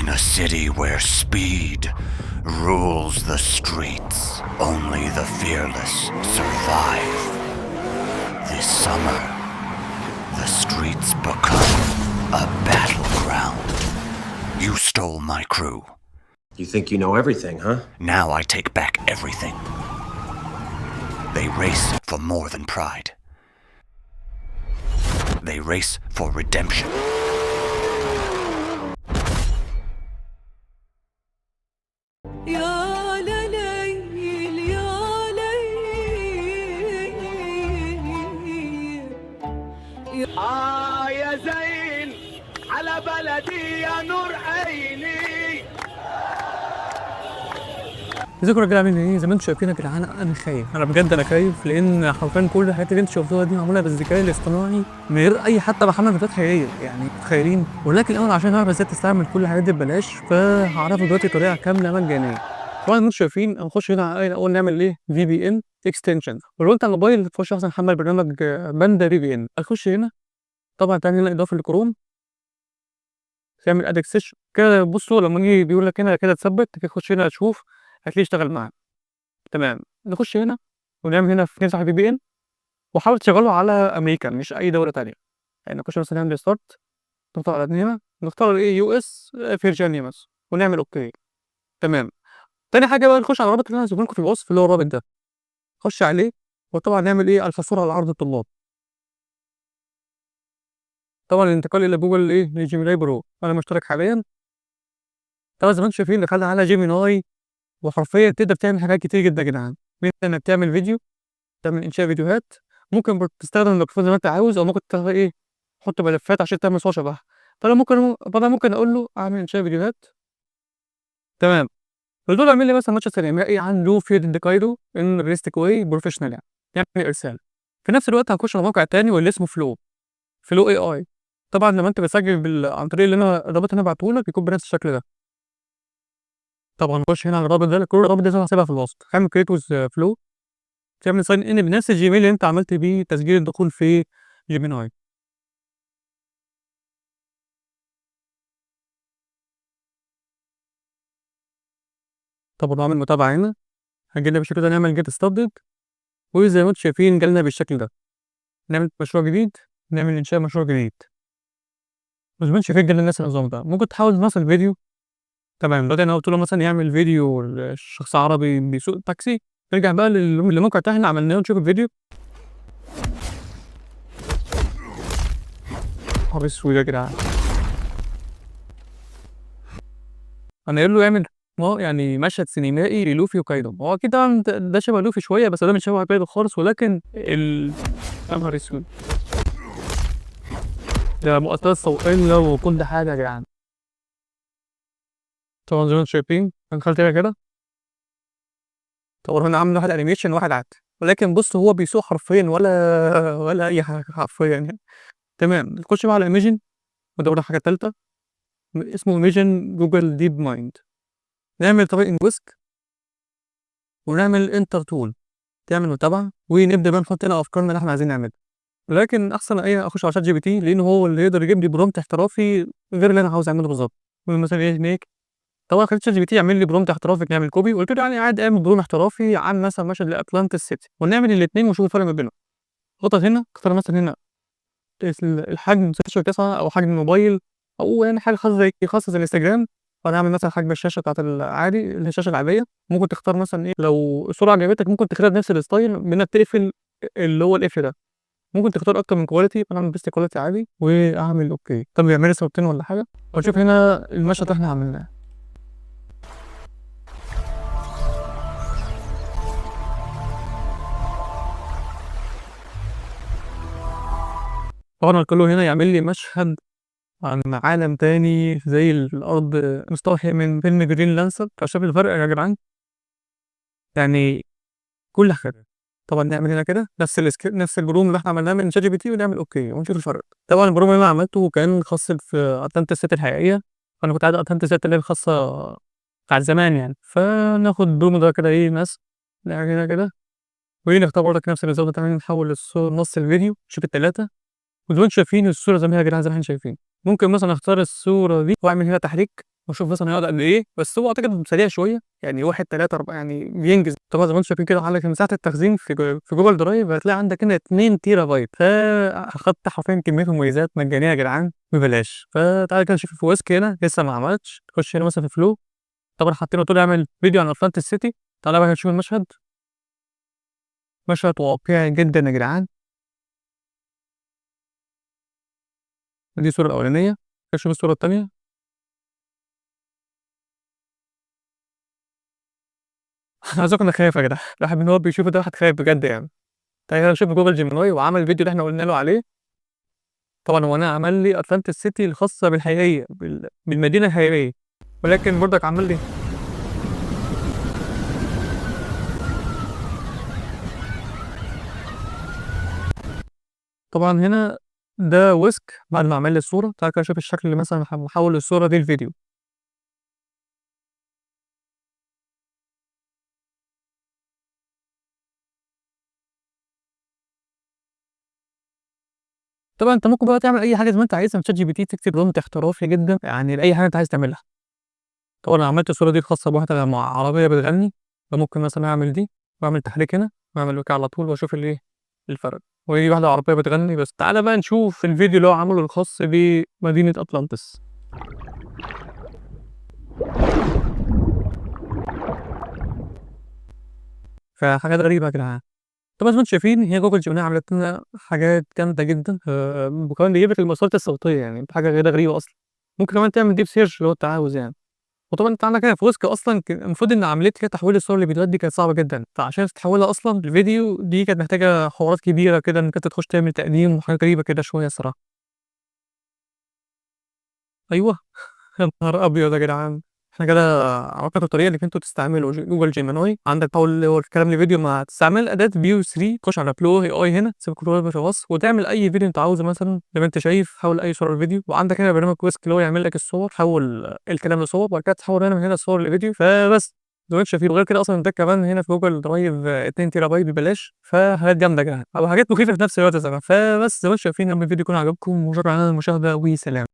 a city where speed rules the streets, only the fearless survive. This summer, the streets become a battleground. You stole my crew. You think you know everything, huh? Now I take back everything. They race for more than pride. They race for redemption. يا ليل يا ليل يا زين على بلدي يا نور عيني. ازيكم يا رجاله عاملين ايه؟ زي ما انتم شايفين يا جدعان انا خايف، انا بجد انا خايف لان حرفيا كل الحاجات اللي انتم شفتوها دي معموله بالذكاء الاصطناعي من غير اي حتى محمل فيديوهات حقيقيه، يعني متخيلين؟ ولكن الاول عشان اعرف ازاي تستعمل كل الحاجات دي ببلاش فهعرفك دلوقتي طريقه كامله مجانيه. طبعا انتم شايفين هنخش هنا على اول نعمل ايه؟ في بي ان اكستنشن، ولو انت على الموبايل تخش مثلا نحمل برنامج باندا في بي ان، هتخش هنا طبعا تاني هنا اضافه لكروم تعمل اد اكستنشن كده. بصوا لما يجي بيقول لك هنا كده تثبت كده تخش هنا تشوف هتلاقيه اشتغل معاك. تمام، نخش هنا ونعمل هنا نفتح في بي ان وحاول تشغله على امريكا مش اي دوله تانية. يعني نخش مثلا نعمل ستارت، نختار على هنا نختار ايه يو اس فيرجينيا مثلا ونعمل اوكي. تمام، تاني حاجه بقى نخش على الرابط اللي انا هسيبه لكم في الوصف اللي هو الرابط ده، خش عليه وطبعا نعمل ايه الحصول على عرض الطلاب. طبعا الانتقال الى جوجل ايه لجيميناي برو، انا مشترك حاليا. طبعا زي ما انتم شايفين دخلنا على جيميناي وحرفيا تقدر تعمل حاجات كتير جدا يا جدعان، مثل انك تعمل فيديو، تعمل انشاء فيديوهات، ممكن تستخدم الميكروفون زي ما انت عاوز، او ممكن تستخدم ايه تحط ملفات عشان تعمل صوره شبهها. فانا ممكن اقول له اعمل انشاء فيديوهات. تمام، قلت له اعمل لي مثلا نشاط سينمائي عن لو في ديكايدو ان ريستيك واي بروفيشنال، يعني يعمل ارسال. في نفس الوقت هخش على موقع تاني واللي اسمه فلو اي اي. طبعا لما انت بتسجل عن طريق اللي الرابط اللي انا بعته لك يكون بنفس الشكل ده. طبعا خش هنا على الرابط ده، كل الرابط ده هسيبها في الوصف. تعمل كريت ويز فلو، تعمل ساين ان بنفس الجيميل اللي انت عملت بيه تسجيل الدخول في جيميناي. طبعا اعمل متابعه هنا، هنجيلنا بالشكل ده نعمل جيت ستارتد، وزي ما انتم شايفين جالنا بالشكل ده. نعمل مشروع جديد، نعمل انشاء مشروع جديد، وزي ما انتم شايفين جالنا نفس النظام ده. ممكن تحاول مثلا فيديو. تمام، دلوقتي انا قلت له مثلا يعمل فيديو لشخص عربي بيسوق تاكسي، نرجع بقى للموقع بتاعنا عملناه ونشوف الفيديو. نهار اسود يا جدعان، انا قايل له يعمل يعني مشهد سينمائي للوفي وكايدو. هو اكيد طبعا ده شبه لوفي شويه، بس ده مش شبه كايدو خالص، ولكن يا نهار اسود، ده مؤثرات صوتيه وكل حاجه يا جدعان. طبعا زي ما انتم شايفين دخلت هنا كده، طبعا هنا عامل واحد انيميشن واحد عادي، ولكن بص هو بيسوق حرفيا ولا اي حاجه حرفيا يعني. تمام، نخش بقى على ايميجن ودور حاجه ثالثه اسمه ايميجن جوجل ديب مايند. نعمل طريق انجوسك ونعمل انتر تول، تعمل متابعه ونبدا بقى نحط هنا افكارنا اللي احنا عايزين نعملها. لكن احسن ايه اخش على شات جي بي تي لان هو اللي يقدر يجيب لي برومت احترافي غير اللي انا عاوز اعمله بالظبط. مثلا ايه هناك، طبعا خليت شات جي بي تي يعمل لي برومت احترافي نعمل كوبي، قلت له يعني عادي اعمل برومت احترافي عن مثلا مشهد لاتلانتس سيتي ونعمل الاثنين ونشوف الفرق ما بينهم. اضغط هنا اختار مثلا هنا الحجم 16:9 او حجم الموبايل او يعني حاجه خاصه زي الانستجرام، فانا اعمل مثلا حجم الشاشه بتاعت العادي اللي هي الشاشه العاديه. ممكن تختار مثلا ايه لو السرعه عجبتك ممكن تخليها بنفس الستايل من انك تقفل اللي هو القفل ده. ممكن تختار اكتر من كواليتي، فانا اعمل بيست كواليتي عادي واعمل اوكي. طب يعمل لي صورتين ولا حاجه واشوف هنا المشهد اللي احنا عملناه. طبعا قلت له هنا يعمل لي مشهد عن عالم تاني زي الارض مستوحي من فيلم جرين لانسر. فشاف الفرق يا جدعان، يعني كل حاجه. طبعا نعمل هنا كده نفس البروم اللي احنا عملناه من شات جي بي تي ونعمل اوكي ونشوف الفرق. طبعا البروم اللي انا عملته كان خاص في اتلانتا سيتي الحقيقيه، فانا كنت عايز اتلانتا سيتي اللي هي الخاصه بتاعت زمان يعني. فناخد البروم ده كده ايه نعمل هنا كده ونختار برضك نفس النظام ده تمام، نحول الصوره نص الفيديو نشوف الثلاثه. وانتوا شايفين الصوره زي ما هي يا جدعان زي ما احنا شايفين. ممكن مثلا اختار الصوره دي واعمل هنا تحريك واشوف مثلا هيقعد قد ايه، بس هو اعتقد سريع شويه يعني 1 3 4 يعني بينجز. طبعا زي ما انتم شايفين كده عندك مساحه التخزين في جوجل درايف هتلاقي عندك هنا 2 تيرا بايت، فاخدت حرفيا كميه مميزات مجانيه يا جدعان ببلاش. فتعالى كده نشوف الفواسك هنا لسه ما عملتش. تخش هنا مثلا في فلو، طبعا حاطين طول يعمل فيديو عن اتلانتس سيتي. تعالى بقى نشوف المشهد. مشهد واقعي جدا يا جدعان. دي الصوره الاولانيه، نشوف الصوره الثانيه. عايز اقول انا خايف يا جدعان، الواحد من هو بيشوف ده واحد خايف بجد يعني. تعالى نشوف جوجل جيميناي وعمل الفيديو اللي احنا قلنا له عليه. طبعا هو انا عمل لي اتلانتس سيتي الخاصه بالحقيقيه بالمدينه الحقيقيه، ولكن برضك عمل لي طبعا هنا ده ويسك بعد ما عمل لي الصوره. تعالى كده نشوف الشكل اللي مثلا محول الصوره دي الفيديو. طبعا انت ممكن بقى تعمل اي حاجه زي ما انت عايزها من شات جي بي تي، تكتب برومبت احترافي جدا يعني لاي حاجه انت عايز تعملها. طبعا انا عملت الصوره دي خاصه بواحده مع عربيه بتغني، فممكن مثلا اعمل دي واعمل تحريك هنا واعمل وكا على طول واشوف الايه الفرق. وهي واحده عربيه بتغني. بس تعالى بقى نشوف الفيديو اللي هو عمله الخاص بمدينه اطلانتس. فحاجات غريبه يا جدعان. طبعا زي ما انتم شايفين هي جوجل جيميناي عملت لنا حاجات جامده جدا. وكمان بيجيب لك المسارات الصوتيه يعني حاجه غير غريبه اصلا. ممكن كمان تعمل ديب سيرش لو انت عاوز يعني. وطبعا انت عندك هنا في وسك اصلا المفروض ان عمليه كده تحويل الصور لفيديوهات دي كانت صعبه جدا، فعشان تحولها اصلا لفيديو دي كانت محتاجه حوارات كبيره كده انك انت تخش تعمل تقديم وحاجات غريبه كده شويه الصراحه. ايوه. يا نهار ابيض يا جدعان. احنا كده عرفنا الطريقه اللي انتوا تستعملوا جوجل جيميناي. عندك اول هو الكلام لفيديو مع تستعمل اداه فيو 3. تخش على بلو اي اي هنا، تسيب كل في الوصف وتعمل اي فيديو انت عاوزه. مثلا زي ما انت شايف حول اي صوره لفيديو. وعندك هنا برنامج كويسك اللي هو يعمل لك الصور، حول الكلام لصور وبعد كده تحول هنا من هنا الصور لفيديو. فبس زي ما انت شايفين. وغير كده اصلا ده كمان هنا في جوجل درايف 2 تيرا بايت ببلاش. فحاجات جامده جدا او حاجات مخيفه في نفس الوقت. زمان فبس زي ما انتم شايفين. الفيديو يكون عجبكم وشكرا على المشاهده وسلام.